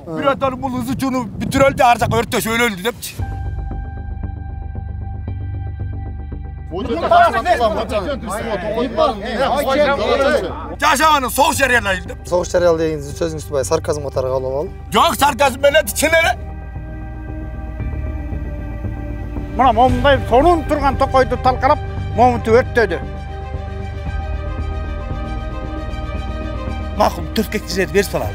Bir adam bu hızıcını bitireldi arzak örtte şöyle öldü depçi. Yaşamanın soğuk şeriyalayıldı. Soğuk şeriyalı deyiniz sözün üstü bay sarkazm atarı kalıp. Yok sarkazm böyle çinere. Mına momday sonun turgan tokoydu talqalap momutu örttedi. Maqul türkekçiler ver salalım.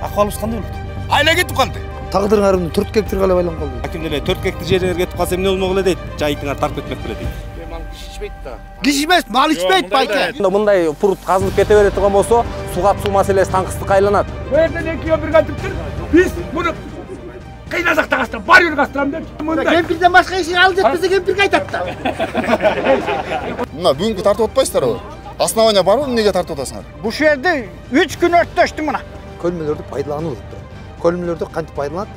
Ahvalımız qanday oldu? Ayla ketip kaldı. Taqdırыңарымды төрт кептир калап айланып калды. Акимдер 4 гектар жерге кетип калса эмне болмок эле дейт. Жайытыңар тарып кетмек беле дейт. Кишмес, мал içпейт байке. Мындай пурут казылып кете бере турган болсо, суга суу маселеси таңкыстыкка айланат. Bu yerden ekiyor bir katıptır. Biz bunu kıynazak takastırım, var yürü kastırım der. Kempirden başka işini alacak bize kempir kaytattı. Mına бүгүнкү тартып атпайсыздар го. Основания барбы, эмнеге тартып атасыңар? Bu şerde 3 gün örttöштү мына. Көлмөлөрдү пайдалануу деп турат. Көлмөлөрдү кантип пайдаланат?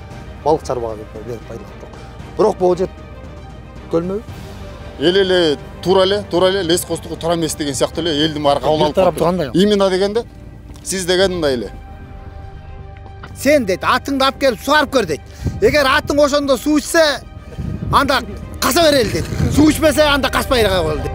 Балык чарбага берип пайдаланат. Бирок бул же көлмө Эл туура эле лес костугу туура эмес деген сыяктуу эле элдин баары кабыл алып тургандай. Именно дегенде сиз деген мындай эле. Sen deydi, atыңды алып келип сугарып көр дейт. Эгер атың ошондо суу ичсе, анда каса берели дейт. Суу ичпесе, анда каспай калалы дейт.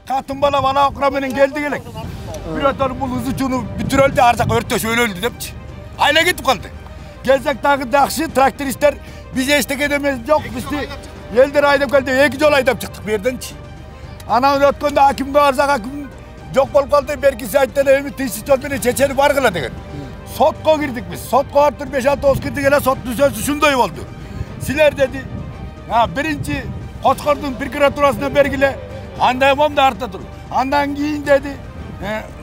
Katın bana okra menen geldi gelek. Bir adam bu hızıcını bitireldi arzak örtte şöyle öldü depçi. Ayla ketip kaldı. Gezek takı dakşı traktöristler bize eşlik edemez yok bizi. Yelder aydap geldi, 2 yol aydap çıktık bir yerden. Anam ötkönde hakimde arzak hakim yok bol kaldı. Belki saatten evimi tesis yol beni çeçeni var kıla degen. Sotko girdik biz. Sotko artır 5-6 girdik gene sot düzensi şunday oldu. Siler dedi. Ha birinci koçkordun prokuraturasına bergile. Anda yapam da artta dur. Andan giyin dedi.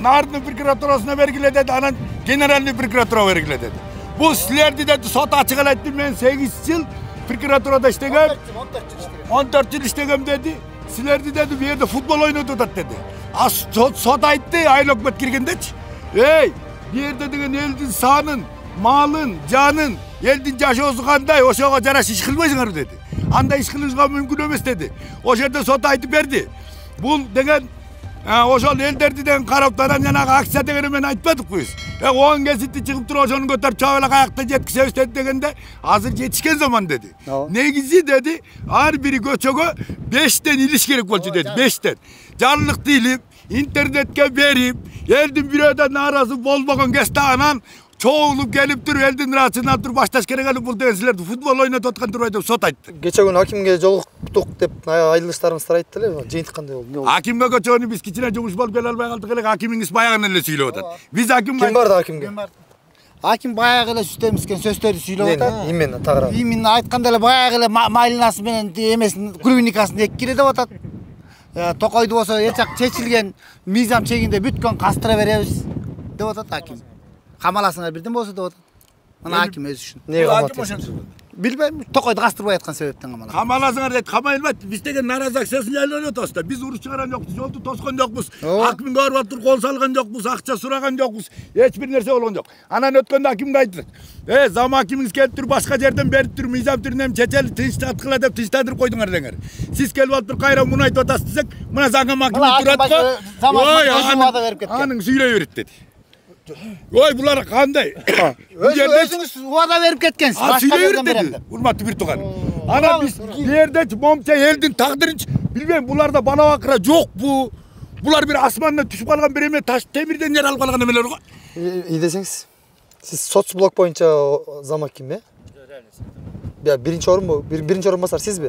Nardın prokuraturasına vergile dedi. Anan generalini prokuratura vergile dedi. Bu silerdi dedi. Sot açık ettim ben 8 yıl prokuraturada iştegem. 14 yıl iştegem dedi. Silerdi dedi bir yerde futbol oynadı dedi. Sot ayıttı aylok bet girgen dedi. Hey bir yerde degen eldin sağının, malın, canın, eldin caşı ozuğanday o şoğa jaraş iş kılmayısınlar dedi. Anda iş kılışına mümkün emes dedi. O yerde sot ayıtı verdi. Bu degen oşol elderdi'den karaptaran yana aksiya degeni men aytmadık biz. Oğan kesiti çıkıp dur oşonu götürüp çavelak ayakta jetkise dedi degende hazır yetişken zaman dedi. Negizi dedi her biri göçögö 5'ten iliş gerek bolçu dedi 5'ten. Canlılık değilim internetke verip eldin bir öden arası bolmagan kesti anan çoğulup gelip dur eldin rahatsından dur baştaş kere gelip bul degensilerdi futbol oynadı otkan dur oydu sot aytты. Geçen gün hakimge joluktuk dep ayılışlarımızlar aytты эле. Жыйынтык кандай болду? Hakimge göçögünü biz kiçine жугуш болуп келе албай калдык эле hakimиңиз баягы эле сүйлөп атат. Biz hakim Kim vardı hakimge? Hakim баягы эле сүтөмүзген сөздөрдү сүйлөп атат. Именно тагыраак. Именно айтканда эле баягы эле майлинасы менен эмесин клубникасын эккире деп атат. Токойду болсо эчак чечилген мыйзам чегинде бүткөн кастыра беребиз деп атат hakим. Камаласыңар бирден болсо деп атат. Ана hakим өзү үчүн. Неге камалат? Билбейм, токойду кастырбай аткан себептен камалат. Камаласыңар дейт, камайлбайт. Биз деген нараз акциясын айланып атабыз да. Биз уруш чыгарган жокпуз, жолду тоскон жокпуз. Hakimге барып атып кол салган жокпуз, акча сураган жокпуз. Эч бир нерсе болгон жок. Анан өткөндө hakimге айттык. Зам hakimиңиз келип туруп башка жерден берип туруп мыйзам түрүнөн чечели тынчтаткыла деп тынчтандырып койдуңар деңер. Сиз келип алып туруп кайра муну айтып атасыз десек, мына заңга hakimi турат да. Анын сүйлөй берет деди. Oy bular kanday. Özünüz uada verip ketkensiniz. Başka yerden dedi. Urmatlı bir tuğan. Ana biz yerde momça eldin takdırınç. Bilmem bularda bana bakıra yok bu. Bular bir asmandan düşüp kalgan bir eme taş demirden yer alıp kalgan emeler var. İyi deseniz. Siz sotsblok boyunca zam hakim mi? Ya birinci orun mu? Birinci orun basar siz mi?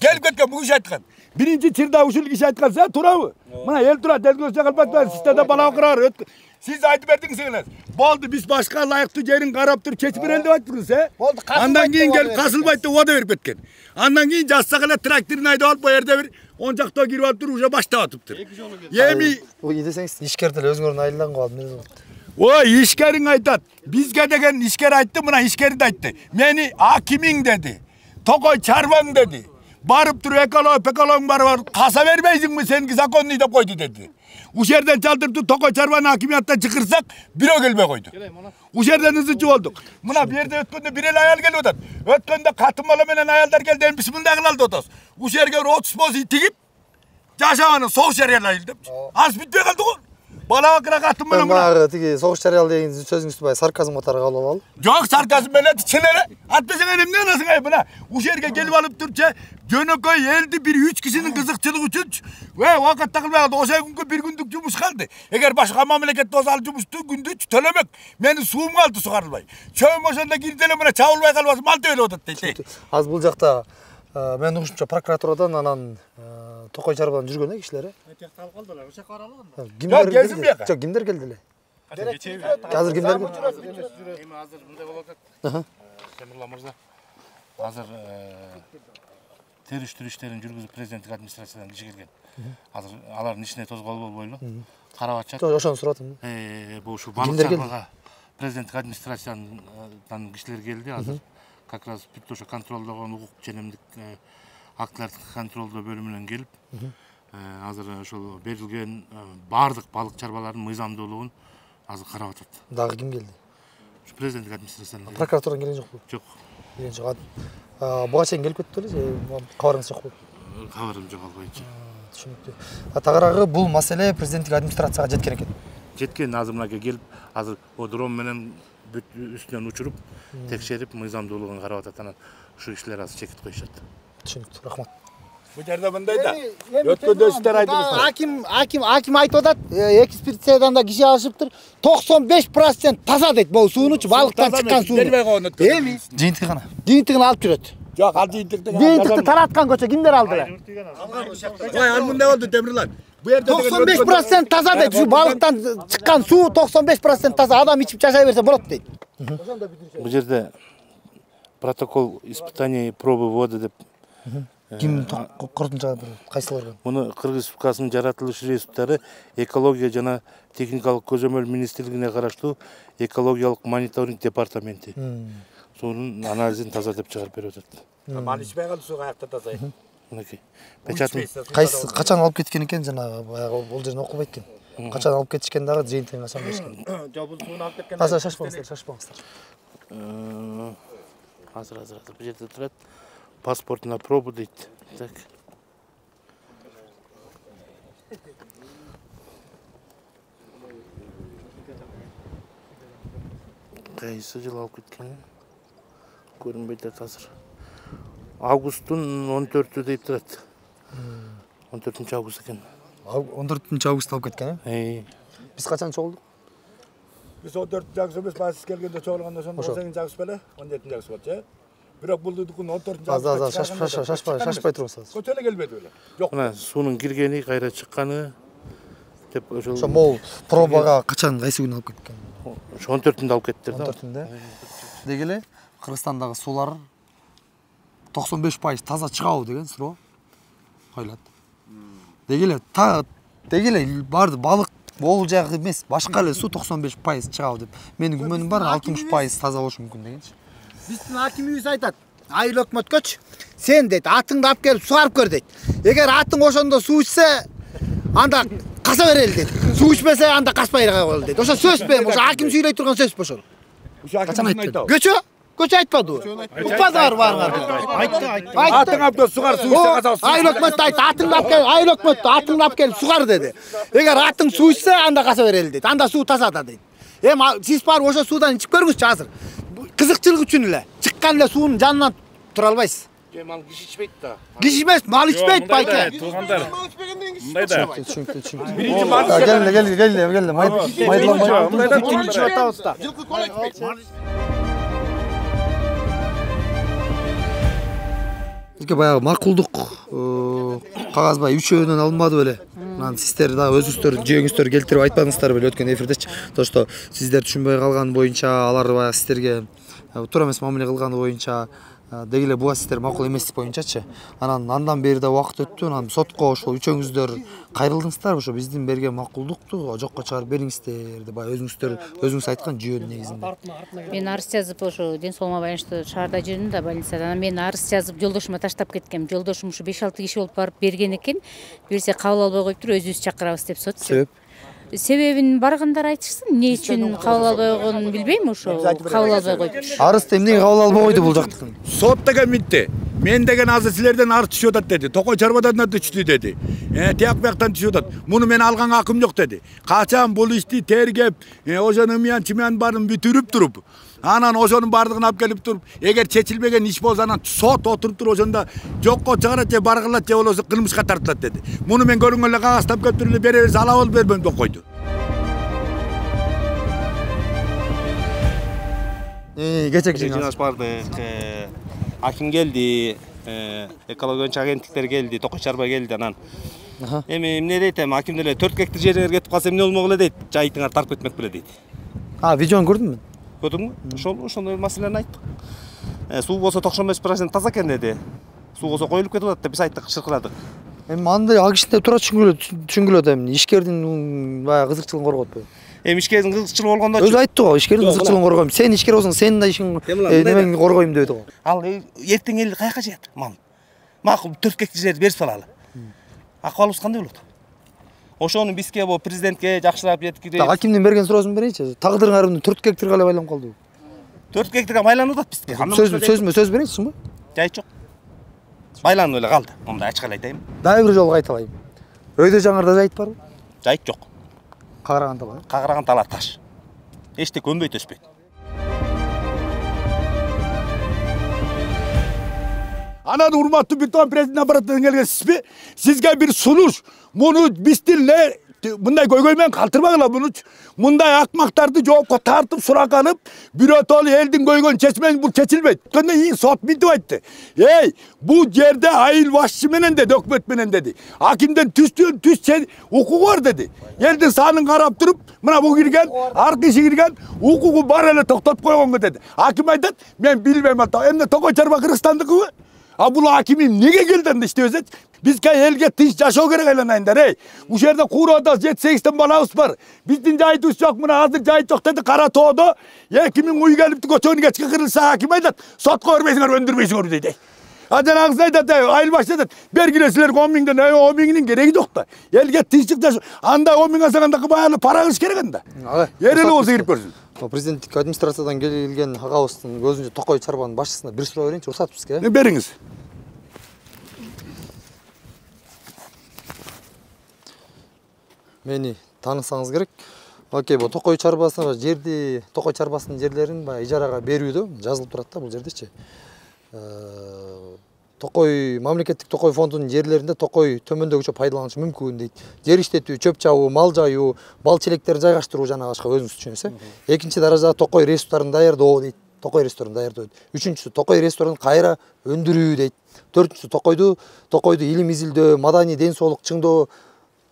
Gelip ketken bu iş aytkan. Birinci çırda usul iş aytkan sen tura mı? Bana el tura del gözce kalpatlar. Sizde bana bakırar. Siz aytı verdiniz seneler. Boldu biz başka layıktı yerin karap dur keçip elde baktınız he. Andan keyin gelip kasılbaydı o da verip etken. Andan keyin jassakala traktörün ayda alıp bu yerde bir oncakta girip alıp dur уже başta atıptır. Yemi o iyi deseniz işkerdiler özgürün ayrılan kaldı ne zaman? O işkerin aytat. Bizge degen işker ayttı buna işkeri de ayttı. Meni hakimin dedi. Tokoy çarvan dedi. Barıp dur ekoloğun var kasa vermeysin mi sen ki zakonluyu da koydu dedi. Ушул жерден чалдырды Токой чарбаны акимияттан чыкырсак, бирөө келбей койду. Ушул жерден ызычы болдук. Мына бу жерде өткөндө бир эле аял келип атат. Өткөндө катын бала менен аялдар келди, эми бисмилlah кылалды атабыз. Ушул жерге 30 боз ит тигип, жашаганын согуш жарыялайлы деп. Аз бүтпөй калды го. Бала акыра катын менен Баягы тиги согуш жарыял деген сөзүңүздү баягы сарказм катары кабыл алалы. Жок, сарказм эмес, чын эле. Атпесең эмне анасың ай мына. Ушул жерге келип алып турчу, жөнөкөй элди бир 3 кишинин кызыкчылыгы үчүн убакытта кылбай калды. Ошол күнгө бир күндүк жумуш калды. Эгер башка мамлекет болсо ал жумушту күндү төлөмөк. Менин суум калды сугарылбай. Чөйм ошондо кирди эле мына чабылбай калбасын, мал төлөп атат дейт. Азыр бул жакта мен угушумча прокуратурадан анан Токой чарбадан жүргөн кишилер. Такталып калдылар. Ошо каралган. Кимдер келдин бияка? Жок, кимдер келди эле? Азыр кимдер келди? Эми азыр мындай болуп атат. Темирлан мырза. Азыр териштирүү иштерин жүргүзүп президенттик администрациядан киши келген. Азыр алардын ишине тозгоол болбойлу. Карап атышат. Ошону суратым. Бул ушу балык чарбага президенттик администрациядан кишилер келди. Азыр как раз бүт ошо контролдогон укук женемдик актыларды контролдоо бөлүмүнөн келип, азыр ошол берилген баардык балык чарбалардын мыйзамдуулугун азыр карап атат. Дагы ким келди? Ушу президенттик администрациядан. Прокуратурадан келген жокпу? Жок. Келген жок. Буга чейин келип кетти беле, кабарыңыз жокпу? Кабарым жок ал боюнча. Түшүнүктүү. Тагыраагы бул маселе президенттик администрацияга жеткен экен. Жеткен азыр мына келип, азыр дрон менен бүт үстүнөн учуруп, текшерип, мыйзамдуулугун карап атат. Анан ушул кишилер азыр чекит коюшат. Түшүнүктүү. Рахмат. Бу жерде мындай да. Өткөндө сиздер айттыңыздар. Аким айтып атат, экспедициядан да киши алышыптыр. 95% таза дейт. Бул суунучу балыктан чыккан суу. Эми Жыйынтыгы кана? жыйынтыгын алып жүрөт. Жок, ал жыйынтыкты. Жыйынтыкты тараткан көчө кимдер алдылар? Ой, ал мындай болду Темирлан. Бу жерде 95% таза дейт. Şu балыктан чыккан суу 95% таза. Адам ичип жашай берсе болот дейт. Бул жерде протокол испытаний пробы воды деп Ким кортунча кайсылар? Муну Кыргыз Республикасынын жаратылыш ресурстары экология жана техникалык көзөмөл министрлигине караштуу экологиялык мониторинг департаменти. Сонун анализин таза деп чыгарып берип атат. мал ичпей калды, суу каякта таза. Мынакей. Печатын Кайсы качан алып кеткен экен жанагы баягы бул жерин окубайт экен. Качан алып кетишкен дагы жыйынтыгын качан беришкен. Жок, бул сууну алып кеткен. Азыр шашпаңыздар. азыр бул жерде турат. Паспорт на пробу дейт. Так. Кайсы жыл алып кеткен? Көрүнбөйт азыр. Августтун 14-ü дейт турат. 14-август экен. 14-август алып кеткен, Биз качан чогулдук? Биз 14-август эмес, баасыз келгенде чогулганда ошондо 18-август беле, 17-август болчу. Бирок булдукун 14-август. Шашпай туруңуз азыр. Көтөлө келбеди беле. Жок. Мына суунун киргени, кайра чыкканы деп ошол. Ошо могул пробага качан кайсы күнү алып кеткен? Ошо 14-ндө алып кеттир да. 14-ндө. Деги эле Кыргызстандагы суулар 95% таза чыгабы деген суроо коюлат. Деги эле барды балык бул жагы эмес, башка эле суу 95% чыгабы деп. Менин күмөнүм бар, 60% таза болушу мүмкүн дегенчи. Биздин акимибиз айтат. Айыл өкмөткөчү, сен дейт, атыңды алып келип сугарып көр дейт. Эгер атың ошондо суу ичсе, анда каса берели дейт. Суу ичпесе, анда каспай койгула дейт. Ошо сөзбү, ошо аким сүйлөй турган сөзбү ошол. Качан айтты? Көчө айтпадыбы? Укпадыңар баарыңар. Айтты. Атың алып кел сугар, суу ичсе каса. Айыл өкмөттү айтты, атыңды алып кел, айыл өкмөттү атыңды алып келип сугар деди. Эгер атың суу ичсе, анда каса берели дейт. Анда суу таза да дейт. Эми сиз барып ошо суудан ичип көрүңүзчү азыр. Кызыкчылык үчүн эле. Чыккан эле суунун жанынан тура албайсыз. Мал киши ичпейт да. Киши эмес, мал ичпейт байке. Туугандар. Мындайда. Түшүнүктүү. Келди. Майдаланбай. Мындайда ким ичип атабыз да. Бизге баягы макулдук кагазбай үчөөнөн алынбады беле. Анан сиздер дагы өзүңүздөр жөөңүздөр келтирип айтпадыңыздар беле өткөн эфирдечи. То что сиздер түшүнбөй калган боюнча алар баягы сиздерге туура эмес мамиле кылганы боюнча деги эле буга сиздер макул эмес боюнчачы. Андан бери да убакыт өттү. Анан сотко ошол үчөөңүздөр кайрылдыңыздарбы? Ошо биздин берген макулдукту жокко чыгарып бериңиздер деп өзүңүз айткан жүйөнүн негизинде. Мен арыз жазып ошо ден соолугума байланыштуу шаарда жүрдүм да больницада. Анан мен арыз жазып жолдошума таштап кеткем. Жолдошум ушу 5-6 киши болуп барып берген экен. Берсе кабыл албай коюптур, өзүбүз чакырабыз деп сот. Себебин баргандар айтышсын. Эмне үчүн кабыл албай койгонун билбейм, ошо кабыл албай коюптур. Арызды эмнеге кабыл албай койду бул жактыкын? Сот деген митти. Мен деген азыр силерден арыз түшүп атат деди. Токой чарбадан да түштү деди. Тияк бияктан түшүп атат. Муну мен алган акым жок деди. Качан бул ишти тергеп, ошонун чымян барын бүтүрүп туруп, анан ошонун бардыгын алып келип туруп, эгер чечилбеген иш болсо анан сот отуруп туруп ошондо жокко чыгарат же баргылат же болбосо кылмышка тартылат деди. Муну мен көрүнгөн эле кагаз таптап туруп эле бере берсе алабыз бербейм деп койду. Кечеки жиналыш бардык. Аким келди, экология боюнча агенттиктер келди, Токой чарба келди анан. Эми эмне дейт эми аким деле 4 гектар жериңер кетип калса эмне болмок эле дейт. Жайытыңар тарып кетмек беле дейт. Видеону көрдүмүн. Көрдүңбү? Ошондой маселени айттык. Суу болсо 95% таза экен деди. Суу болсо коюлуп кетип атат деп биз айттык, шыркырадык. Эми андай ак ишинде тура түшүнгүлөт эми ишкердин баягы кызыкчылыгын корготпойбу? Эми ишкердин кызыкчылыгы болгондо өзү айтты го, ишкердин кызыкчылыгын коргойм. Сен ишкер болсоң, сенин да ишиң немеңди коргойм деди го. Ал эртең эл каяка жаят? Мал. Макул 4 гектар жер берип салалы. Акыбалыбыз кандай болот? Ошону бизге бу президентке жакшырап жеткирип. Акимдин берген суроосун берейинчи. Тагдырыңар 4 гектарга эле байланып калдыбы? 4 гектарга байланып атат бизге. Сөз берейинчи, Жайыт жок. Байланып эле калды. Мындай ачык эле айтайын. Дагы бир жолу кайталайм. Өйдө жаңырда жайыт барбы? Жайыт жок. Кагыраган тала. Кагыраган тала таш. Эчте көнбөйт өспөйт. Анан урматтуу биртуган президент аппаратынан келгенсизби? Сизге бир сунуш. Муну биздин эле мындай көйгөй менен калтырбагыла муну. Мындай акмактарды жоопко тартып сурак алып, бирөтөлү элдин көйгөйүн чечмең, бул чечилбейт. Өткөндөн кийин сот мынтип айтты. Бул жерде айыл башчы менен деди, өкмөт менен деди. Акимден түз укугу бар деди. Элдин санын карап туруп, мына бул кирген, аркы иши кирген, укугу бар эле токтотуп койгонго деди. Аким айтат, мен билбейм ата. Эмне Токой чарба Кыргызстандыкыбы? Бул аким эмнеге келди анда иштебесечи? Бизге элге тынч жашоо керек айланайындар. Бул жерде Куроодо 7-8 балабыз бар. Биздин жайытыбыз жок, мына азыр жайыт жок деди. Кара тоодо 2000 уй келипти, көчөнү кечке кырылса аким айтат, сотко бербейсиңер, өндүрбөйсүңөр дейт. Жанагысы айтат, айыл башчы айтат, бергиле силерге 10 миңден, 10 миңдин кереги жок да. Элге тынчтык жашоо. Анда 10 миң алсаңанда баягы пара кылыш керек анда. Эле болсо кирип көрсүн. Президенттик администрациядан келген агабыздын көзүнчө Токой чарбанын башчысына бир суроо берейинчи, уруксат бизге. Бериңиз. Мени таанысаңыз керек. Окей, бул Токой чарбасына жерди, Токой чарбасынын жерлерин баягы ижарага берүүдө жазылып турат да бул жердечи. Токой мамлекеттик Токой фондунун жерлеринде Токой төмөндөгүчө пайдаланышы мүмкүн дейт. Жер иштетүү, чөп чабуу, мал жайуу, бал челектерди жайгаштыруу жана башка өзүңүз түшүнөсүз. Экинчи даражада Токой ресурстарын даярдоо дейт. Токой ресурстарын даярдоо. Үчүнчүсү Токой ресурстарын кайра өндүрүү дейт. Төртүнчүсү Токойду илим изилдөө, маданий ден соолук чыңдоо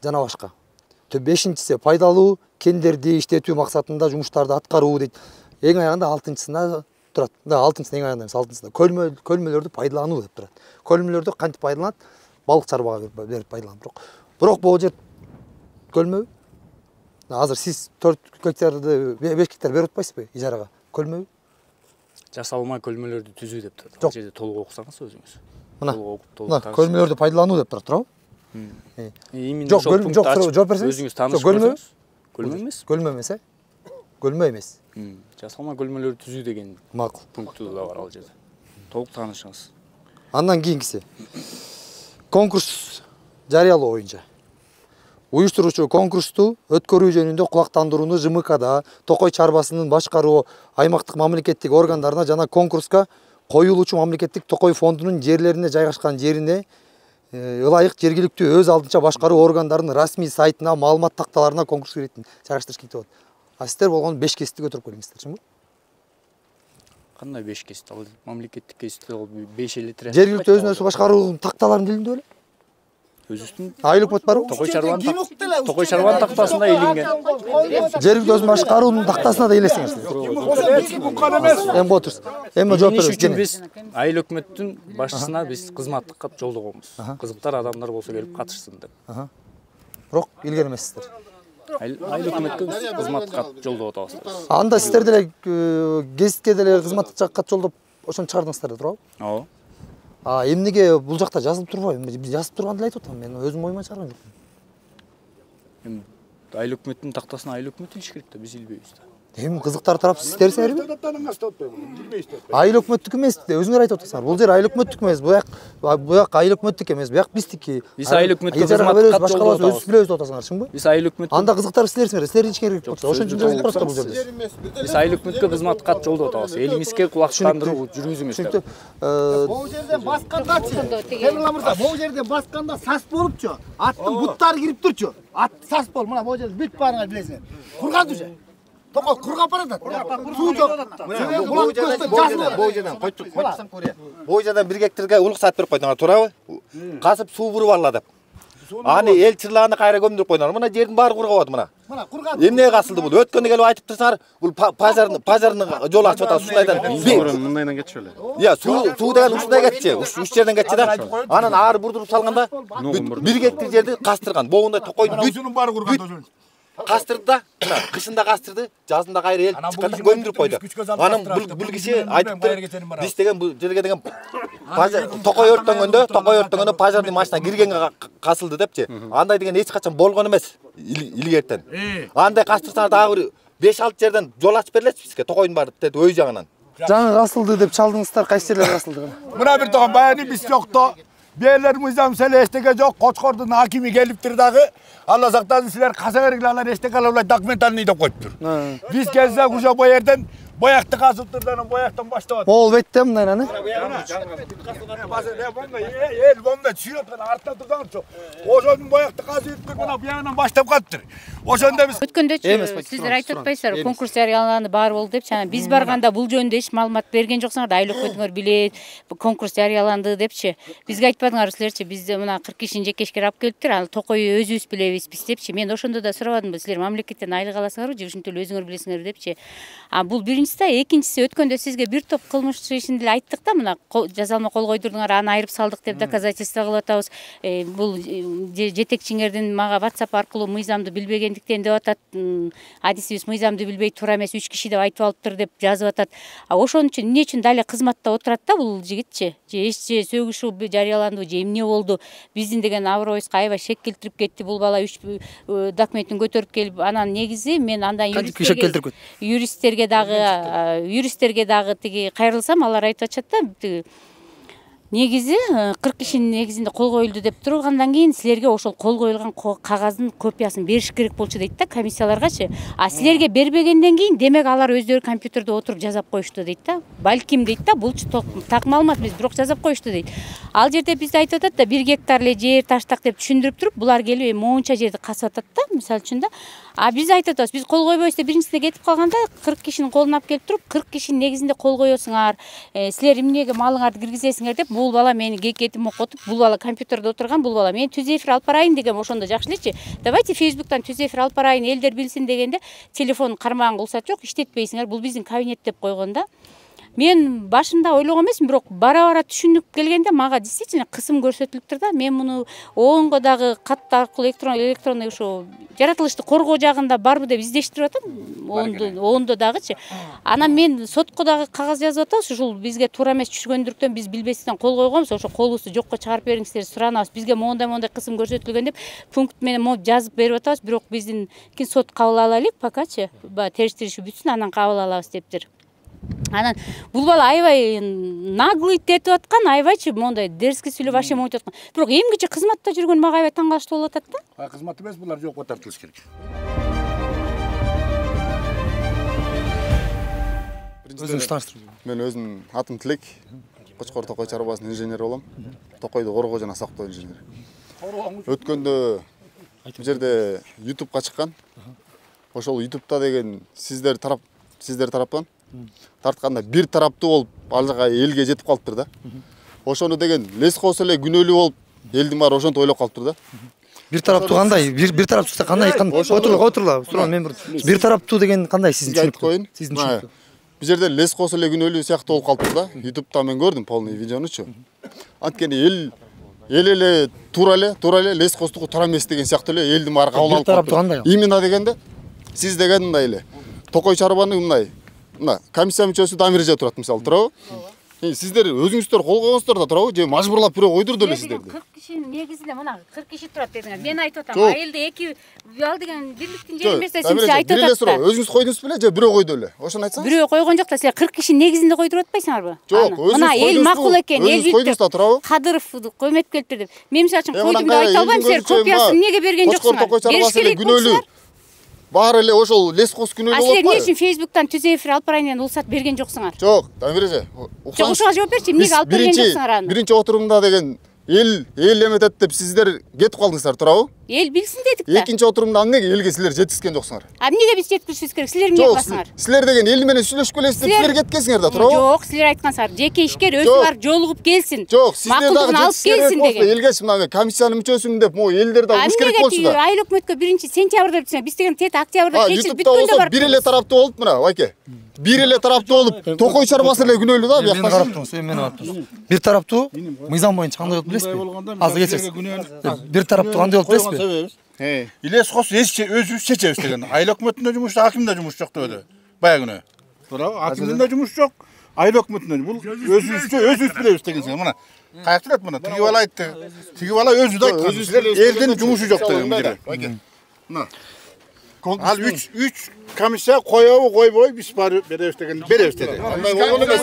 жана башка. Бешинчиси пайдалуу кендерди иштетүү максатында жумуштарды аткаруу дейт. Эң аягында алтынчысында турат. Алтынчысы эң аягында эмес, алтынчысында көлмөлөрдү пайдалануу деп турат. Көлмөлөрдү кантип пайдаланат? Балык чарбага берип пайдаланат. Бирок бул жер көлмө. Азыр сиз 4 гектарды 5 гектар берип атпайсызбы ижарага? Көлмө. Жасалма көлмөлөрдү түзүү деп турат. Ал жерде толук окусаңыз өзүңүз. Мына көлмөлөрдү пайдалануу деп турат, туурабы? Именно ошол пункту жооп берсеңиз. Өзүңүз таанышып көрсөңүз. Көлмө эмес? Көлмө эмес, Көлмө эмес. Жасалма көлмөлөрдү түзүү деген макул пункту да бар ал жерде. Толук таанышыңыз. Андан кийинкиси. Конкурс жарыялоо боюнча. Уюштуруучу конкурсту өткөрүү жөнүндө кулактандырууну ЖМКда Токой чарбасынын башкаруу аймактык мамлекеттик органдарына жана конкурска коюлуучу мамлекеттик Токой фондунун жерлерине жайгашкан жерине ылайык жергиликтүү өз алдынча башкаруу органдарынын расмий сайтына, маалымат такталарына конкурс киретін жайгаштырыш керек болот. Сиздер болгон 5 кесипти көтөрүп келиңиздер, чынбы? Кандай 5 кесип? Ал мамлекеттик кесипти 5 эле тираж. Жергиликтүү өзүн өзү башкаруу такталарынын тилинде беле? Өзүбүздүн айыл өкмөт барбы? Токой чарбанын тактасына илинген. Жергиликтүү өзүн башкаруунун тактасына да илесиңер силер. Эми отурсуз. Эми жооп беребиз. Үчүн биз айыл өкмөттүн башчысына биз кызматтыкка жолдогонбуз. Кызыктар адамдар болсо келип катышсын деп. Бирок келген эмессиздер. Айыл өкмөткө кызматка жолдоп атабыз. Анда сиздер деле гезитке деле кызматтык жакка чолдоп ошону чыгардыңыздар да туурабы? Ооба. Эмнеге бул жакта жазылып турбайбы? Биз жазып турганды айтып атам. Мен өзүм оюма чыгарган жокмун. Эми айыл өкмөттүн тактасына айыл өкмөт илиш керек да, биз илбейбиз да. Эми кызыктар тарап сиздерсиңерби? Айыл өкмөттүкү эмес, өзүңөр айтып атасыңар. Бул жер айыл өкмөттүкү эмес, буяк айыл өкмөттүк эмес, буяк биздики. Биз айыл өкмөткө кызматка жолдоп атабыз. Өзүбүз билебиз деп атасыңар, чынбы? Биз айыл өкмөт. Анда кызыктар силерсиңер, силер ичиңер керек болчу. Ошон үчүн жазылып турат бул жерде. Биз айыл өкмөткө кызматка жолдоп атабыз. Элибизге кулактандыруу жүргүзүңүз деп. Бул жерден баскандачы. Темирлан мырза, бул жерден басканда сас болупчу. Аттын буттары кирип турчу. Ат сас бол, мына бул жерде бүт баарыңар билесиңер. Курган уже. Тоқой құрға апарады. Су жоқ. Бойжадан қойсаң көре. Бойжадан 1 гектарга улық сат беріп қойдыңар, турабы? Қасып су бұрып алла деп. Аны ел чырлағаны қайра көмдіріп қойдыңар. Мына жердің бары құрға болады мына. Емне қасылды бұл? Өткенде келіп айтып тұрсаңар, бұл пазарының жол ашып атады ушындайдан. Мындайдан кетші өле. Иә, су деген ушындай кетші. Уш жерден кетші да. Анан ары бұрдырып салғанда 1 гектар жерді қастырған. Боғында тоқойды қастырды да, қышында қастырды, жазында қайры ел шыққанда көмдіріп қойды. Анын бұл киши айтып тұр, біз деген бұл жерге деген тоқой өрттөнгөндө пажарный машина киргенге қасылды депчи. Андай деген эч качан болгон эмес илгертен. Андай қастырсаңар дагы 5-6 жерден жол ачып берилечи бизге, токойдун баары өй жагынан. Жаңы касылды деп чалдыңыздар, кайсы жерлер касылды? Мына бир тогон баяны биз жокто. Берлер мыйзам селе эстеге жок, Кочкордун акими келиптир дагы. Алла сактасын, силер каса бергиле алар эстеге алып документальный деп коюптур. Биз келсек уже бу жерден боякты касыптырдан бояктан баштап. Ол бетте мындай аны. Эл бомда чүйөткөн артта турганчу. Ошонун боякты касыптыр мына буягынан баштап каттыр. Ошондо биз өткөндө сиздер айтып атпайсыздарбы, конкурс жарыяланды, бар болду деп. Жана биз барганда бул жөнүндө эч маалымат берген жоксуңар да, айыл өкмөтүңөр билет, конкурс жарыяланды депчи. Бизге айтпадыңар силерчи, бизде мына 40 кишини жекешкере алып келиптир, ал токой өзүбүз билебиз биз депчи. Мен ошондо да сурабадымбы, силер мамлекеттен айлык аласыңарбы же ушинтип эле өзүңөр билесиңер депчи. Бул биринчиси да, экинчиси өткөндө сизге бир топ кылмыш ишин деле айттык да, мына жазалма кол койдурдуңар, аны айырып салдык деп доказательство кылып атабыз. Бул жетекчиңердин мага WhatsApp аркылуу мыйзамды билбегендиктен деп атат. Адисибиз мыйзамды билбей тура эмес 3 киши деп айтып алыптыр деп жазып атат. Ошон үчүн эмне үчүн дале кызматта отурат да бул жигитчи? Же эччи сөгүшүү жарыяланды же эмне болду? Биздин деген аброюбузга аябай шек келтирип кетти бул бала 3 документин көтөрүп келип, анан негизи мен андан юристтерге дагы тиги кайрылсам, алар айтып атышат да, негизи 40 кишинин негизинде кол коюлду деп тургандан кийин силерге ошол кол коюлган кагаздын копиясын бериш керек болчу дейт да комиссияларгачы. Силерге бербегенден кийин демек алар өздөрү компьютерде отуруп жазап коюшту дейт да. Балким дейт да, бул так маалымат эмес, бирок жазап коюшту дейт. Ал жерде бизде айтып атат да, 1 гектар эле жер таштак деп түшүндүрүп туруп, булар келип моунча жерди касып атат да, мисалы үчүн да. Биз айтып атабыз, биз кол койбойбуз деп биринчисине кетип калганда 40 кишинин колун алып келип туруп, 40 кишинин негизинде кол коесуңар, силер эмнеге малыңарды киргизесиңер деп, бул бала мени кекетим окутуп, бул бала компьютерде отурган, бул бала мен түз эфир алып барайын дегем, ошондо жакшы элечи. Давайте Facebook'тан түз эфир алып барайын, элдер билсин дегенде, телефон кармаган уруксат жок, иштетпейсиңер, бул биздин кабинет деп койгон да. Мен башында ойлогон эмесмин, бирок бара-бара түшүнүп келгенде мага действительно кысым көрсөтүлүптүр да. Мен муну ООНго дагы кат аркылуу электронный ушу жаратылышты коргоо жагында барбы деп издештирип атам. ООНдо дагычы. Анан мен сотко дагы кагаз жазып атабыз, ушул бизге туура эмес түшүнгөндүктөн биз билбестен кол койгонбуз, ошо колубузду жокко чыгарып бериңиздер, суранабыз. Бизге моундай кысым көрсөтүлгөн деп пункт менен жазып берип атабыз, бирок биздин сот кабыл ала элек покачы. Териштиришүү бүтсүн, анан кабыл алабыз дептир. Анан бул бала аябай наглый этип аткан, аябайчы мондай дерзкий сүйлөп вообще мойтуп аткан. Бирок эмгиче кызматта жүргөн мага аябай таң калыштуу болуп атат да. Кызмат эмес, булар жокко тартылыш керек. Өзүңүз тааныштырыңыз. Мен өзүм атым Тилек. Кочкор Токой чарбасынын инженери болом. Токойду коргоо жана сактоо инженери. Өткөндө бул жерде YouTube'га чыккан. Ошол YouTube'да деген сиздер тараптан тартканда бир тараптуу болуп, ал жака элге жетип калыптыр да. Ошону деген лесхоз эле күнөөлүү болуп элдин баары ошентип ойлоп калыптыр да. Бир тараптуу кандай? Бир тараптуу кандай? Отурлар. Сурон мен бир тараптуу деген кандай сиздин түшүнүктө? Сиздин түшүнүктө. Бул жерде лескос эле күнөөлүү сыяктуу болуп калыптыр да. YouTube'да мен көрдүм полный видеонучу. Анткени эл эле туура эле лескостуку туура эмес деген сыяктуу эле элдин баары кабыл алып калыптыр. Именно дегенде сиз деген мындай эле Токой чарбаны мына комиссия мүчөсү Дамирже турат мисалы, туурабы? Сиздер өзүңүздөр кол койгонсуздар да туурабы? Же мажбурлап бирөө койдурду эле сиздерди? 40 кишинин негизинде мына 40 киши турат дедиңер. Мен айтып атам, айылда 2 ал деген бирликтин жери эмес да, сиз айтып атасыздар. Өзүңүз койдуңуз беле же бирөө койду эле? Ошону айтсаңыз. Бирөө койгон жок да, силер 40 киши негизинде койдуруп атпайсыңарбы? Жок, мына эл макул экен, эл койдуңуз да туурабы? Кадыровду коймоп келиптир деп. Мен мисалы үчүн койдум деп айта албайм, силер копиясын неге берген жоксуңар? Бериш керек болсуңар. Баары эле ошол лескос күнөөлүү болуп силер эмне үчүн Facebook'тан түз эфир алып барайын деген уруксат берген жоксуңар? Жок, Дамиреже. Жок, ушуга жооп берчи, эмнеге алып берген жоксуңар аны? Биринчи отурумда деген эл эметет деп сиздер кетип калдыңыздар, туурабы? Эл билсин дедик да. Экинчи отурумда эмнеге элге силер жеткизген жоксуңар? Эмнеге биз жеткизишибиз керек? Силер эмне кыласыңар? Силер деген эл менен сүйлөшүп келесиз деп силер кеткенсиңер да, туурабы? Жок, силер айткансыңар, жеке ишкер өзү барып жолугуп келсин. Жок, сиздер дагы алып келсин деген. Элгечи мына комиссиянын мүчөсүмүн деп, могу элдер да уш керек болчу да. Айыл өкмөткө 1-сентябрда бүтсө, биз деген тет октябрда чечилип бүткөндө барып. Бир эле тараптуу болуп мына, байке. Бир эле тараптуу болуп, Токой чарбасы эле күнөөлүү да, бияка. Мен карап турмун, мен карап турмун. Бир тараптуу мыйзам боюнча кандай болуп билесизби? Азыр кечирсиз. Бир тараптуу кандай болуп билесизби? Лескос өзүбүз чечебиз деген. Айыл өкмөтүндө жумуш, акимде жумуш жок деді. Баягы күнү. Туурабы? Акимде жумуш жок, айыл өкмөтүндө. Бул өзүбүз билебиз деген сен. Мына каяктыр эт мына. Тиги бала айтты. Тиги бала өзү да айткан. Элдин жумушу жок деген бул жерде. Мына. Ал 3 комиссия коебу койбой биз барып беребиз деген. Беребиз деди. Андай болгон эмес.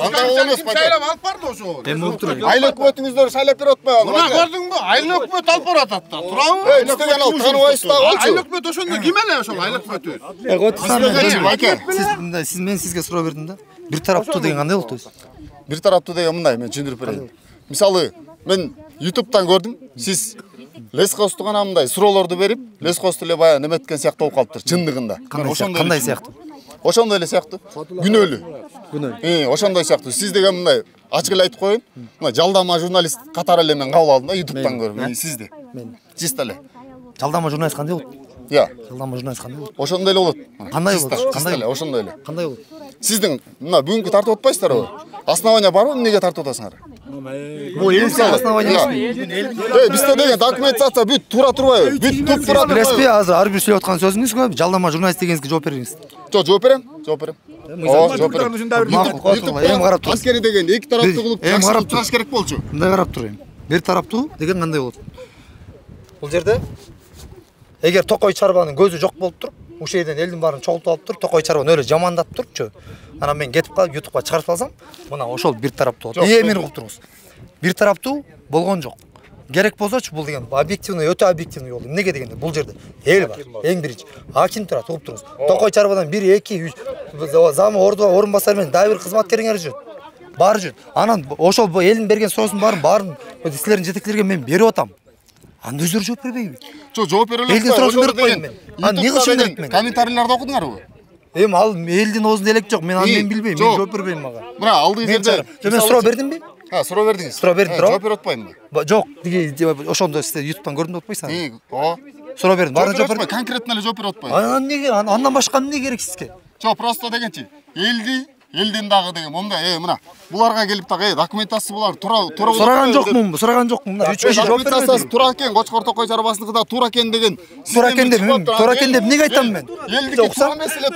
Андай болгон эмес. Шайлап алып барды ошо. Эми болуп тур. Айыл өкмөтүңүздөр шайлап берип атпайбы? Мына көрдүңбү? Айыл өкмөт алып баратат да. Туурабы? Истеген ал таныбайсыз да болчу. Айыл өкмөт ошондо ким эле ошол айыл өкмөтү? Сиз мен сизге суроо бердим да. Бир тараптуу деген кандай болуп атабыз? Бир тараптуу деген мындай, мен түшүндүрүп берейин. Мисалы, мен YouTube'дан көрдүм, сиз лескосту гана мындай суроолорду берип, лескосту эле баягы неметкен сыяктуу болуп калыптыр, чындыгында. Кандай сыяктуу? Ошондой эле сыяктуу. Күнөөлүү. Ошондой сыяктуу. Сиз деген мындай ачык эле айтып коеюн. Мына жалдама журналист катары эле мен кабыл алдым да YouTube'дан көрүп. Сизди. Чисто эле. Жалдама журналист кандай болот? Жалдама журналист кандай болот? Ошондой эле болот. Кандай болот? Кандай эле, ошондой эле. Кандай болот? Сиздин мына бүгүнкү тартып атпайсыздарбы? Основания барбы, эмнеге тартып атасыңар? Бул элдин основания эмеспи? Бизде деген документация бүт туура турбайбы? Бүт туп туура турбайбы? Билесизби, азыр ар бир сөйлөп аткан сөзүңүз жалдама журналист дегенсизге жооп бериңиз. Жок, жооп берем. Жооп берем. Эми карап туруңуз. Аскери деген эки тараптуу кылып жакшы тураш керек болчу. Мындай карап турайын. Бир тараптуу деген кандай болот? Бул жерде эгер Токой чарбанын көзү жок болуп туруп, ушул жерден элдин баарын чогултуп алып туруп, Токой чарбаны өлө жамандап турчу. Анан мен кетип калып YouTube'га чыгарып алсам, мына ошол бир тараптуу болот. Мени угуп туруңуз. Бир тараптуу болгон жок. Керек болсочу бул деген объективный, өтө объективный болду. Эмнеге дегенде бул жерде эл бар. Эң биринчи аким турат, угуп туруңуз. Токой чарбадан 1, 2, 3 замы орун басары менен дагы бир кызматкериңер жүрөт. Баары жүрөт. Анан ошол элдин берген соосун баарын силердин жетекчилерге мен берип атам. Анда өздөрү жооп бербейби? Жок, жооп бере элек. Элдин суроосун берип коеюн мен. Аны эмне кылышым керек мен? Комментарийлерди окудуңарбы? Эми ал элдин оозунда элек жок. Мен аны билбейм. Мен жооп бербейм мага. Мына алдыгы жерде мен суроо бердимби? Суроо бердиңиз. Суроо бердим, туурабы? Жооп берип атпаймынбы? Жок, ошондо сиз YouTube'дан көрдүм деп атпайсыңарбы? Суроо бердим. Баарын жооп бердим. Конкретно эле жооп берип атпайбы? Анан эмнеге? Андан башка эмне керек сизге? Жок, просто дегенчи. Элдин дагы деген момундай, мына буларга келип дагы документациясы булар туура сураган жокмун. Мына 3 киши жооп берди. Документациясы туура экен, Кочкор Токой чарбасыныкы да туура экен деген. Туура экен деп эмнеге айтам мен? Элдики туура эмес эле,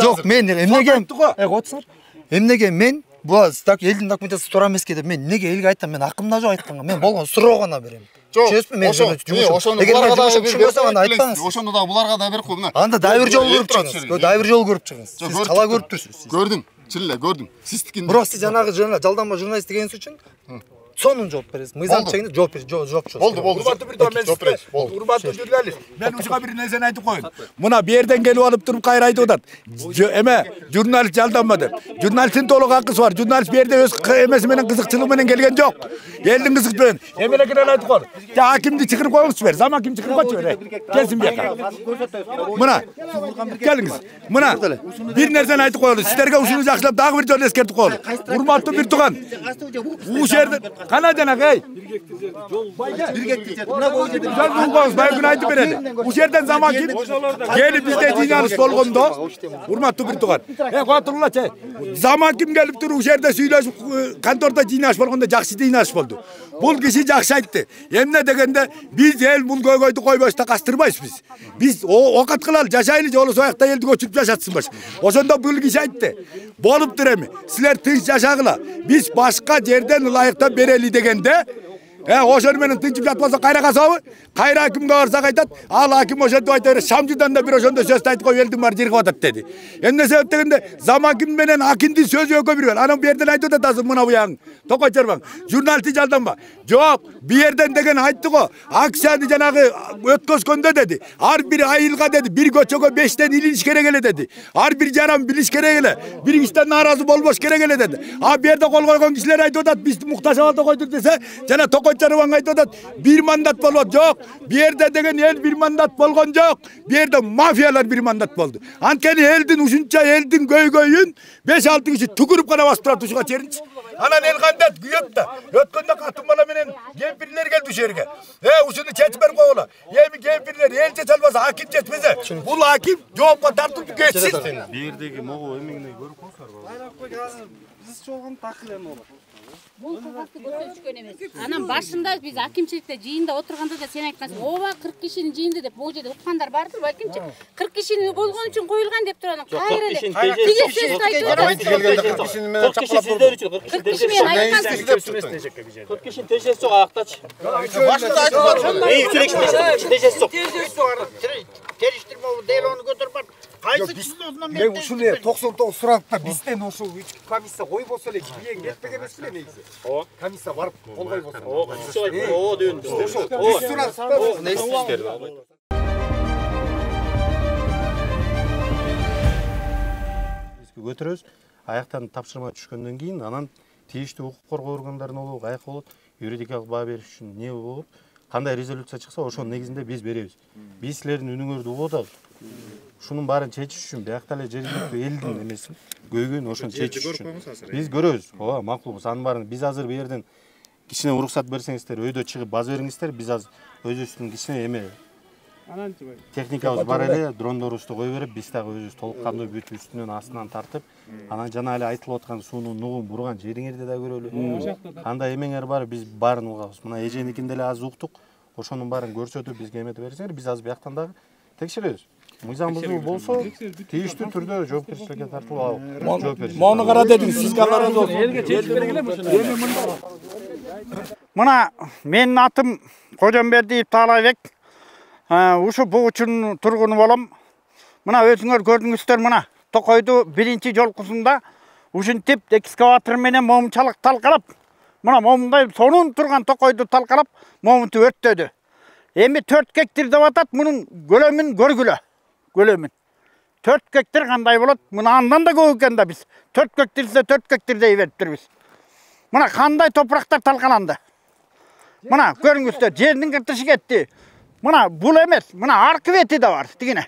Жок, мен эмнеге? Эмнеге мен бул элдин документациясы туура эмеске деп мен эмнеге элге айтам? Мен акым да жок айтканга. Мен болгон суроо гана берем. Чөзбү мен жумушум. Эгер мен жумушум түшүнбөсөм аны айтпаңыз. Ошондо да буларга да берип кой мына. Анда дагы бир жолу көрүп чыгыңыз. Дагы бир жолу көрүп чыгыңыз. Сиз кала көрүп турсуз. Көрдүм. Чын эле көрдүм. Сиздикин. Бирок сиз жанагы жалдама журналист дегениңиз үчүн сонун жооп бересиз. Мыйзам чегинде жооп бересиз. Жооп. Болду. Урматтуу бир мен сизге, урматтуу журналист. Мен ушуга бир нерсени айтып коеюн. Мына бу жерден келип алып туруп кайра айтып атат. Эме журналист жалданма деп. Журналисттин толук акысы бар. Журналист бу жерде өз эмеси менен кызыкчылыгы менен келген жок. Элдин кызык менен. Эмелерге айтып кой. Акимди чыгырып коюңузчу бер. Зам аким чыгырып койчу бер. Келсин бияка. Мына келиңиз. Мына бир нерсени айтып коелу. Сиздерге ушуну жакшылап дагы бир жолу эскертип коелу. Урматтуу бир тууган. Ушул жерде кана жанагы эй. Bir getirecek. Mına koy dedim. Bayгүн айтып берели. Ушул жерден Зам аким келип бизде жыйналыш болгондо, урматтуу бир тууган. Кое туруңлачы. Зам аким келип туруп ушул жерде сүйлөшүп, контордо жыйналыш болгондо жакшы жыйналыш болду. Бул киши жакшы айтты. Эмне дегенде биз эл бул көйгөйдү койбойбуз да кастырбайбыз. Биз окат кылалы, жашайлы же болбосо аякта элди көчүрүп жашатсынбыз. Ошондо бул киши айтты. Болуптур эми. Силер тынч жашагыла. Биз башка жерден ылайыктап берели дегенде ошону менен тынчып жатпаса кайра касабы? Кайра акимге барсак айтат, ал аким ошентип айта берет. Шамжыдан да бир ошондой сөздү айтып коюп элдин баары жыргап атат деди. Эмне себеп дегенде Зам аким менен акимдин сөзү экөө бир. Анан бу жерден айтып атат мына буяң. Токой чарбаң. Журналисти жалданба. Жок, бу жерден деген айтты го. Акцияны жанагы өткөзгөндө деди. Ар бир айылга деди, бир көчөгө 5тен илиш керек эле деди. Ар бир жаран билиш керек эле. Бир кишиден наразы болбош керек эле деди. А бу жерде кол койгон кишилер айтып атат, бизди муктаж абалда койдур десе, жана Токой чарбаң айтып атат, бир мандат болот. Жок, бу жерде деген эл бир мандат болгон жок. Бу жерде мафиялар бир мандат болду. Анткени элдин ушунча элдин көйгөйүн 5-6 киши түгүрүп гана басып турат ушуга чейинчи. Анан эл кандай күйөт да. Өткөндө катын бала менен кемпирлер келди ушул жерге. Ушуну чечип берип койгула. Эми кемпирлер эл чече албаса, аким чечпесе, бул аким жоопко тартылып кетсин. Бу жердеги могу эмеңди көрүп коңуздар. Биз чогун такыл эми болот. Бул кагазды көтөрүшкөн эмес. Анан башында биз акимчиликте жыйында отурганда да сен айткансың, ооба 40 кишинин жыйынды деп бул жерде уккандар бардыр балкимчи. 40 кишини болгон үчүн коюлган деп турган. Кайра эле. Тиги сөздү айтып атат. 40 кишини менен чакырып Сиздер үчүн 40 киши менен айткансың. 40 кишинин тежеси жок аяктачы. Башында айтып бар. Эй, тежеси жок. Teriştirme delonu götürüp bak. Kaysı çıkıyorsundan Мен ушуну 99 сурап да бизден ошол комиссия коюп болсо эле кийин кетпек эмес беле негизи. Ооба. Комиссия барып колгой болсо. Ооба, ооба дегенде. Ошол сурап. Ne istiyorlar? Көтөрөбүз. Аяктан тапшырма түшкөндөн кийин анан тийиштүү укук коргоо органдарына болобу, каяка болот, юридикалык баа бериш үчүн эмне болот? Кандай резолюция чыкса, ошонун негизинде биз беребиз. Биз силердин үнүңөрдү угуп атабыз. Ушунун баарын чечиш үчүн биякта эле жергиликтүү элдин эмесин, көйгөйүн ошону чечиш үчүн биз көрөбүз. Ооба, макулбуз. Анын баарын биз азыр бу жерден кичине уруксат берсеңиздер, өйдө чыгып баз бериңиздер. Биз азыр өзүбүздүн кичине эме техникабыз бар эле, дрондорубузду кое берип, биз дагы өзүбүз толук кандуу бүт үстүнөн астынан тартып, анан жана эле айтылып аткан суунун нугун бурган жериңерди да көрөлү. Кандай эмеңер бар, биз баарын угабыз. Мына эженикинде эле аз уктук. Ошонун баарын көрсөтүп бизге эметип берсеңер, биз азыр бияктан дагы текшеребиз. Мыйзам бузуу болсо, тийиштүү түрдө жоопкерчиликке тартылып алып, жооп беришиз. Мону кара дедиң, сизге алар болсун. Элге чечип бергиле ушуну. Мына менин атым Кожомбердиев Таалайбек. Ушу бугучунун тургуну болом. Мына өзүңөр көрдүңүздөр, мына Токойду биринчи жолкусунда ушинтип экскаватор менен момунчалык талкалап, мына момундай сонун турган Токойду талкалап, момунту өрттөдү. Эми 4 гектар деп атат, мунун көлөмүн көргүлө. Көлөмүн. 4 гектар кандай болот? Мына андан да көп экен да биз. 4 гектарса 4 гектар дей бериптирбиз. Мына кандай топурактар талкаланды. Мына көрүңүздөр, жердин кыртышы кетти. Мына бул эмес, мына аркы бети да бар, тигине.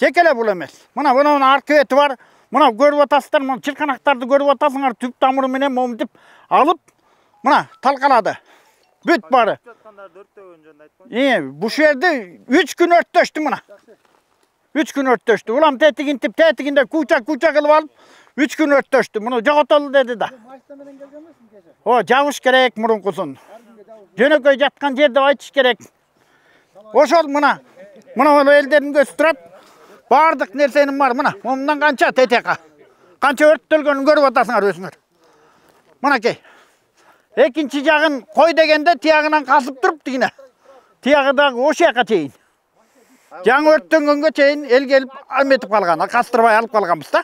Жекеле бул эмес. Мына bunun аркы бети бар. Мына көрүп атасыздар, мына чырканактарды көрүп атасыңар, түп тамыры менен момунтип алып, мына талкалады. Бүт бары. Бу жерде 3 күн өрттөштү мына. 3 күн өрттөштү. Улам тетигинтип, тетигинде куча кылып алып, 3 күн өрттөштү. Муну жоготолу деди да. О, жабыш керек мурункусун. Жөнөкөй жаткан жерде айтыш керек. Ошол мына элдердин көзү турат. Бардык нерсенин бар мына. Момундан канча тетека. Канча өрттөлгөнүн көрүп атасыңар өзүңөр. Мынакей. Экинчи жагын кой дегенде тиягынан касып туруп тигине. Тиягы дагы ошол жака чейин. Жаңы өрттөнгөнгө чейин эл келип эметип калган, кастырбай алып калганбыз да.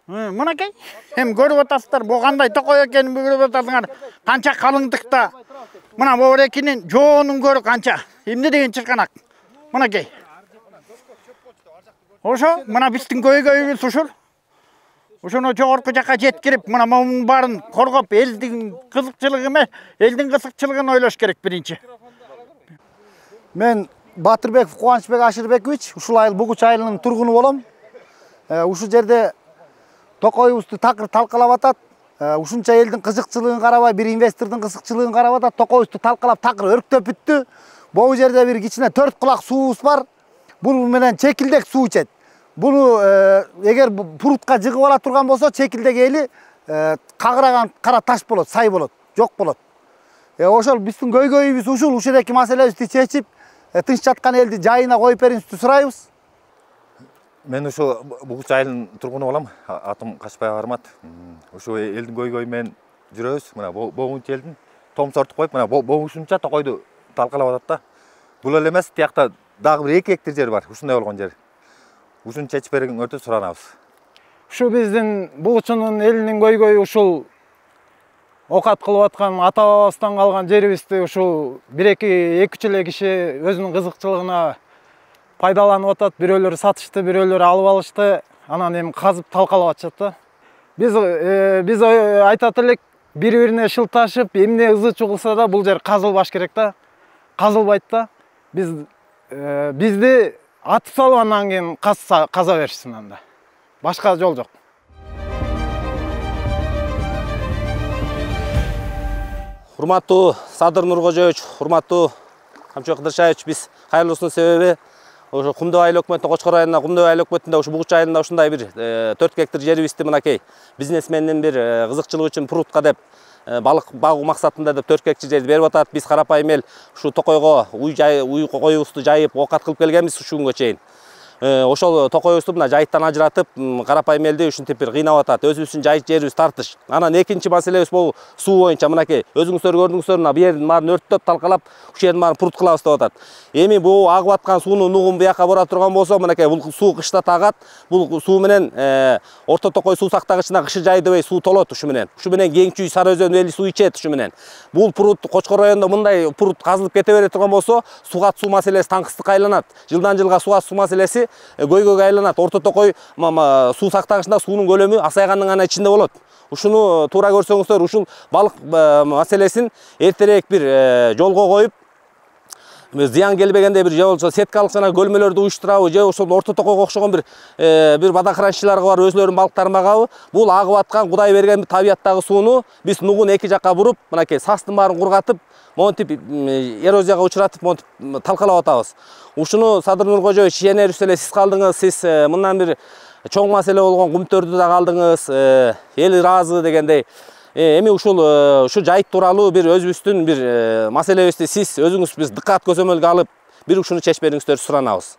Мынакей. Hem көріп отырсыздар, бұл қандай тоқой екенін көріп отырсыңдар. Қанша қалыңдықта. Мына борекенен жоғының көрі қанша. Емне деген шырқанақ. Мынакей. Ошо, мына біздің көйгөйіміз ушул. Ошоны жогорку жакка жеткирип, мына момун барын коргоп, элдин кызыкчылыгы эмес, элдин кызыкчылыгын ойлош керек биринчи. Мен Батырбеков Кубанычбек Ашырбекович, ушул айыл Бугуч айылынын тургуну болом. Ушул жерде токойубузду такыр талкалап атат. Ушунча элдин кызыкчылыгын карабай, бир инвестордун кызыкчылыгын карап атат. Токойубузду талкалап такыр өрктөп бүттү. Бул жерде бир кичине 4 кулак суубуз бар. Бул менен чекилдек суу ичет. Буну эгер пурутка жыгып ала турган болсо, чекилдек эли кагыраган кара таш болот, сай болот, жок болот. Ошол биздин көйгөйүбүз ушул жердеки маселебизди чечип, тынч жаткан элди жайына коюп берүүңүздү сурайбыз. Мен ушул Бугуч айылынын тургуну болом. Атым Качпай Армат. Ушул элдин көйгөйү менен жүрөбүз. Мына богунчу элдин томсортуп коюп, мына богушунча токойду талкалап атат да. Бул эле эмес, тиякта дагы бир 2 гектар жер бар, ушундай болгон жер. Ушун чечип берген өтө суранабыз. Ушу биздин Бугучунун элинин көйгөйү ушул окат кылып аткан ата-бабабыздан калган жерибизди ушул 2-3 эле киши өзүнүн кызыкчылыгына пайдаланып атат. Бирөөлөр сатышты, бирөөлөр алып алышты. Анан эми казып талкалап атышат да. Биз айтат элек, бири-бирине шылташып, эмне ызы чугулса да бул жер казылбаш керек да. Казылбайт да. Бизди атып салып андан кийин каза беришсин анда. Башка жол жок. Урматтуу Садыр Нуркожоевич, урматтуу Камчыбек Кыдыршаевич, биз кайрылуубуздун себеби ошо Кумдөө айыл өкмөтүнө, Кочкор районуна Кумдөө айыл өкмөтүндө ушу Бугуч айылында ушундай бир 4 гектар жерибизди мынакей бизнесмендин бир кызыкчылыгы үчүн пурутка деп балык багуу максатында деп 4 гектар жерди берип атат. Биз карапайым эл ушу токойго уй коюбузду жайып окат кылып келгенбиз ушу күнгө чейин. Ошол токойубузду мына жайыттан ажыратып, карапайым элди ушинтип бир кыйнап атат. Өзүбүздүн жайыт жерибиз тартыш. Анан экинчи маселебиз бул суу боюнча мынакей өзүңүздөр көрдүңүздөр, мына бу жердин баарын өрттөп талкалап, ушул жердин баарын пурут кылабыз деп атат. Эми бул агып аткан сууну нугун буяка бара турган болсо, мынакей бул суу кышта тагат. Бул суу менен Орто Токой суу сактагычына кышы жайдыбай суу толот ушу менен. Ушу менен Кеңчүй, Сары Өзөн эли суу ичет ушу менен. Бул пурут Кочкор районунда мындай пурут казылып кете бере турган болсо, сугат суу маселеси таңкыстыкка айланат. Жылдан жылга сугат суу маселеси көйгөйгө айланат. Орто Токой суу сактагычында суунун көлөмү азайгандын гана ичинде болот. Ушуну туура көрсөңүздөр, ушул балык маселесин эртерээк бир жолго коюп, зыян келбегенде бир же болсо сеткалык жана көлмөлөрдү уюштурабы, же ошол Орто Токойго окшогон бир бадахранчыларга барып өзлөрүнүн балыктарын багабы, бул агып аткан Кудай берген табияттагы сууну биз нугун эки жакка буруп, мынакей састын баарын кургатып, монтип эрозияга учуратып, монтип талкалап атабыз. Ушуну Садыр Нуркожоевич ишенерибиз эле сиз калдыңыз. Сиз мындан бир чоң маселе болгон Кумтөрдү да калдыңыз. Эл ыраазы дегендей. Эми ушу жайыт тууралуу бир өзүбүздүн бир маселебизди сиз өзүңүз биз дыккат көзөмөлгө алып, бир ушуну чечип бериңиздерди суранабыз.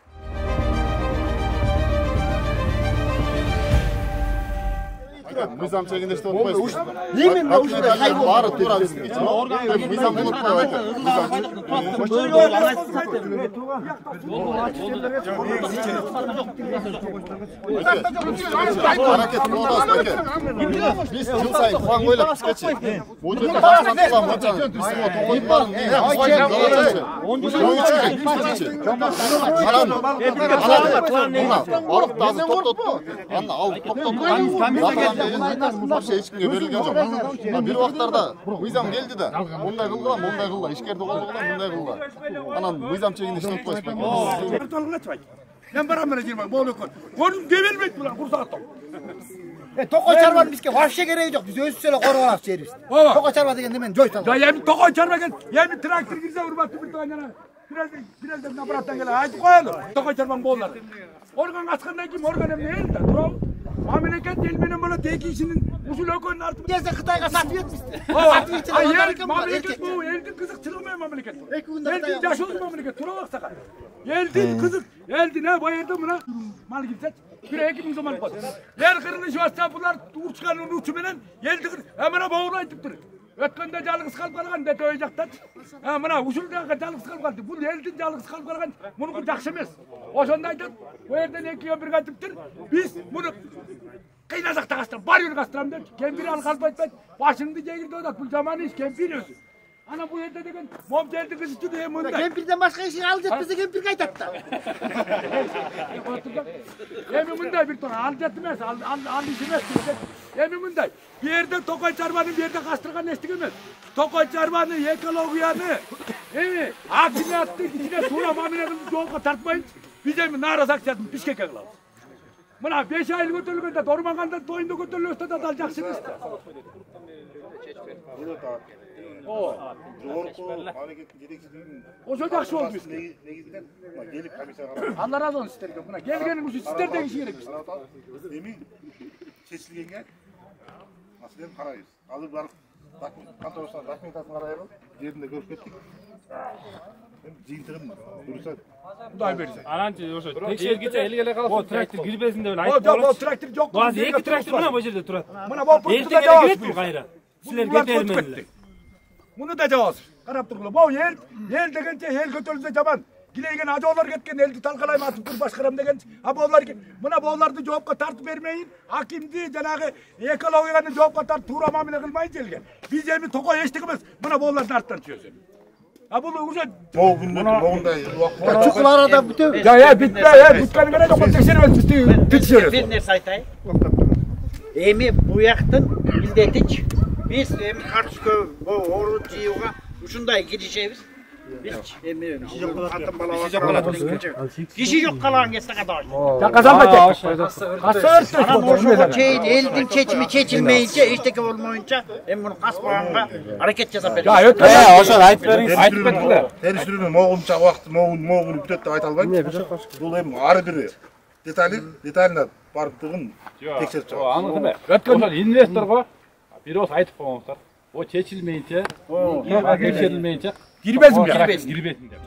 Мыйзам чегинде иштеп атпайсыз. Именно ушундай баары туура биздики. Мыйзамды унутпай Аракет кылабыз беке. Биз жыл сайын план койлоп бизгечи. Бул жерде баштан мынча бизге токой барын балык тазы токтотту. Аны алып токтотту. Вообще ешкімге берілген жоқ. Бір уақыттарда мыйзам келді да, ондай қылға, ондай қылға, ишкерді қолды қылға, ондай қылға. Анан мыйзам чегінде іштеп қойыспайды. Мен барам мені жирмай, бол өкін. Оның кебелмейді бұлан, құрсағаттау. Токой чарбаны бизге вообще кереги жок. Биз өзүбүз эле коргонабыз жерибизди. Токой чарба дегенде мен жойт алам. Эми токой чарба ген, эми трактор кирсе урматтуу бир тагана. Бирелден аппараттан келе айтып коелу. Токой чарбаң болду. Орган ачкандан кийин орган эмне элди да, туурабы? Мамлекет ел менен болот, эки кишинин ушул экөөнүн артында Кезде Кытайга сатып кетпиз. Мамлекет бул элдин кызыкчылыгы менен мамлекет. Элдин жашоосу мамлекет, туурабы аксакал? Элдин кызык, элдин бу жерде мына мал кирсет, бир 2000 сом алып коет. Эл кырыны жуаста булар урчканын учу менен элди мына боору айтыптыр. Өткөндө жалгыз калып калган дете ой жактачы. Мына ушул жакка жалгыз калып калды. Бул элдин жалгыз калып калган, мунуку жакшы эмес. Ошондо айтат, бу жерден экиге бир кайтыптыр. Биз муну Kıynazakta kastıram, var yürü kastıram der. Kempiri al kalp etmez. Başını cegirde odak. Bu zamanı iş kempir özü. Ana bu yerde degen mom geldi kız için hem bunday. Kempirden başka işi alacak bizi kempir kaytattı. Hem bunday bir tane alacak demez. Al işimiz. Hem bunday. Bir yerde Tokay Çarban'ın bir yerde kastırgan estigimiz. Tokay Çarban'ın ekologiyanı. Değil hakimiyatı içine tuğla mamine çoğunca tartmayın. Bize mi narasak çatın pişkek kılalım. Buna 5 aylık götürülgende Dormaganda toyunda götürülüyorsa da dalacaksınız. O çok yakşı oldu işte. Allah razı olsun sizlerden buna. Gelgenin uçu sizler de işi gerek işte. Demin seçilgenge nasıl hem karayız. Alır barıp kantorosuna dokumentasını karayalım. Yerinde görüp kettik. Hem жыйынтыгын дурусат. Кудай берсе. Ананчы ошо текшергиче элгеле калып, о трактор кирбесин деп айтып болчу. О, трактор жок. Базы 2 трактор мына бу жерде турат. Мына бул пунктта жабасыз бул кайра. Силер кетермендер. Муну да жабасыз. Карап тургула. Бу ел дегенче ел көтөрүлсө жаман. Килейген ажоолор кеткен элди талкалайм атып туруп башкарам деген. А булар мына буларды жоопко тартып бермейин. Акимди жанагы экологияны жоопко тартып туура мамиле кылмай келген. Биз эми Токой эчтигибиз мына булардын арттан чүйөсүн. Ha bu уже Çukur arada bütün. Ya bitti ya bitkanı gene de tekşermez bitişiyor. Bir nerse aytayım. Эми bu яктын билдетич. Biz эми карточка орун жыйууга ушундай киришебиз. Biz эми киши жок калаган кезде кадай. Казалда Анан ошого чейин элдин чечими чечилмейинче эчтеке болмоюнча эми муну каспаганга аракет жасап беребиз. Ошону айтып бериңиз. Айтып бердилер. Териштерүүнү могунча убакыт могуну бүтөт деп айта албайм. Бул эми ар бир деталына бардыгын текшерип чыгат. Аныкы эмес. Ошол инвесторго бирөөс айтып коюңуздар. О чечилмейинче, текшерилмейинче кирбесин. Кирбесин деп.